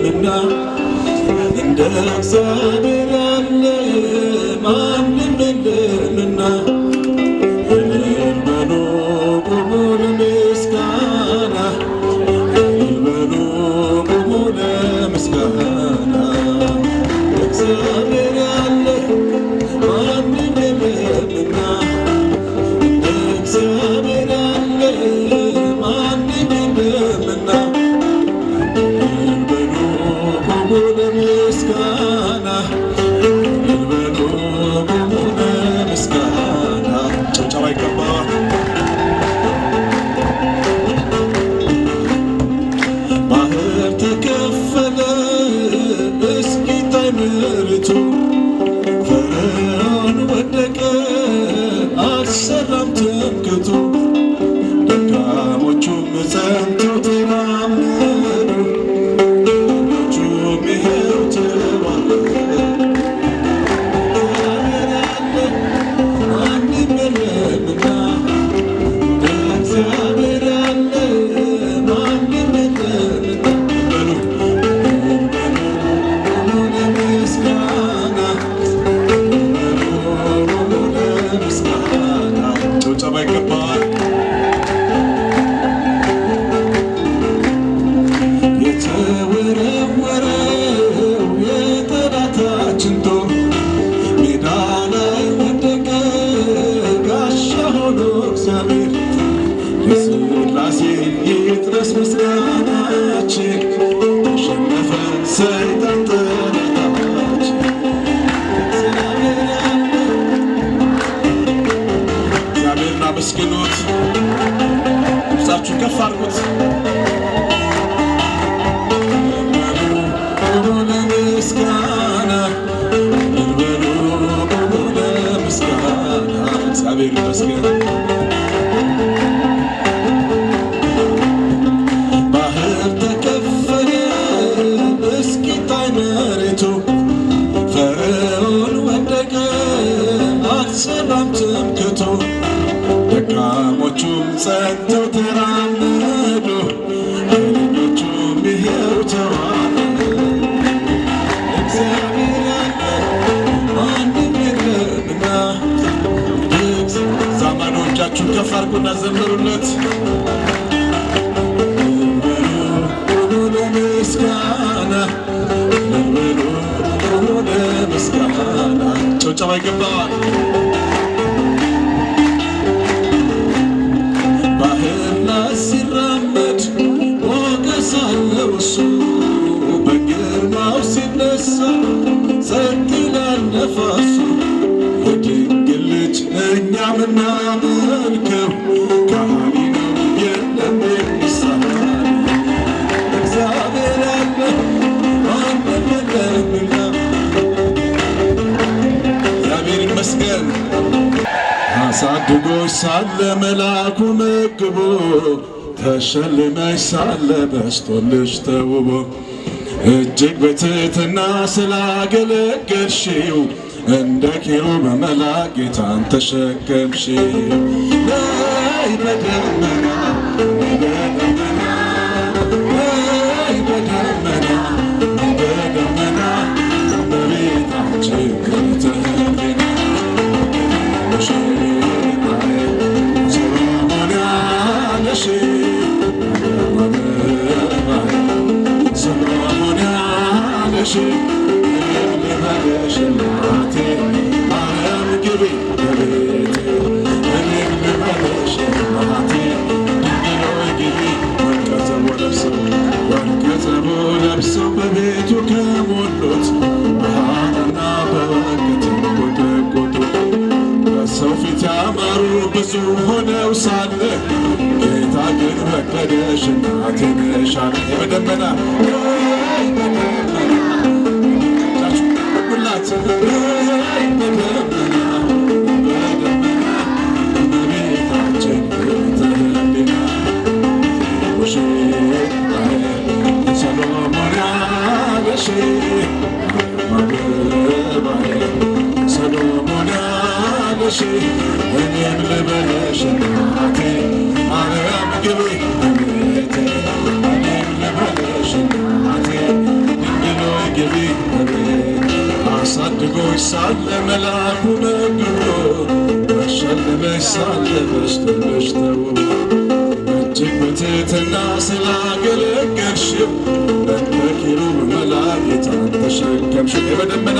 የለምና እንደ እግዚአብሔር ያለ ማንም የለምና እልል በሉ ቁሙ ለምስጋና እልል በሉ ቁሙ ለምስጋና እግዚአብሔር ያለ ማንም የለምና እንደ እግዚአብሔር ያለ ማንም የለምና እልል በሉ ቁሙ ለምስጋና እልል በሉ ቁሙ ለምስጋና ጭብጨባ ይገባዋል። ባህር ተከፈለ እስኪታይ ምድሪቱ ፈርዖን ወደቀ አልሰራም ትምክህቱ ደካሞቹም ጸንተው ተራመዱ ልጆቹም ይኸው ተባረኩ። እግዚአብሔር ያለ ማንም የለምና በሉ ቁሙ ለምስጋና ቁሙ ለምስጋና ጭብጨባ ይገባዋል። የተወረወረው የጠላታችን ጦር ሜዳ ላይ ወደቀ ጋሻ ሆኖ እግዚአብሔር ለሥላሴ ይድረስ ምስጋናችን ተሸነፈ ሰይጣን ጠላታችን። እግዚአብሔርን አመስግኑት፣ ድምፃችሁን ከፍ አድርጉት። ቁሙ ለምስጋና እልል በሉ ቁሙ ለምስጋና እግዚአብሔር ይመስገን። ባህር ተከፈለ እስኪታይ መሬቱ ፈርዖን ወደቀ አልሰራም ትምክህቱ ደካሞቹም ጸንተው ተራመዱ ኃይለኞቹም ይኸው ተዋረዱ። እግዚአብሔር ያለ ማንም የለምና ዛማዶ እጃችሁን ከፍ አድርጉና ዘምሩለት። ምስጋና እልል በሉ ቁሙ ለምስጋና ጭብጨባ ይገባዋል። ባህር ላይ ሲራመድ ሞገስ አለው እሱ በግርማው ሲነሳ ጸጥ ይላል ነፋሱ። የድንግል ልጅ እኛ ምናመልከው ከሃሊ ነው የለም የሚሳነው። እግዚአብሔር ያለ ማንም የለምና እግዚአብሔር ይመስገን። አሳድጎሽ ሳለ መልአኩ መግቦ ተሸልመሽ ሳለ በስቶልሽ ተውቦ እጅግ በትሕትና ስላገለገልሽው እንደ ኪሩብ መልአክ ጌታን ተሸከምሽው። ነይ በደመና በደመና ነይ በደመና በደመና በቤታችን ተህሊና ሰሎሞን ያለሽ ሰሎሞን ያለሽ ልበልሽ እናቴ ማርያም ግቢ በቤቴ እኔም ልበልሽ እናቴ ድንግል ሆይ ግቢ ወርቀ ዘቦ ለብሰው በቤቱ ከሞሉት በሐርና በወርቅ ተንቆጠቆጡ። በሰው ፊት ያማሩ ብዙ ሆነው ሳለ ጌታ ግን ፈቀደሽ እናቴ ነሽ አለ። በደመና ሁላት በደመና እመቤታችን ተህሊና ሰሎሞን ያለሽ ማበባዬ ሰሎሞን ያለሽ እኔም ልበልሽ እናቴ ማርያም ግቢ በቤቴ እኔም ልበልሽ እናቴ ሳለ መልአኩ ነግሮ በሸለመሽ ሳለ በሽተሽ ተውቦ እጅግ በትሕትና ስላገለገልሽው እንደ ኪሩብ መላእክት ተሸከምሽው በደመና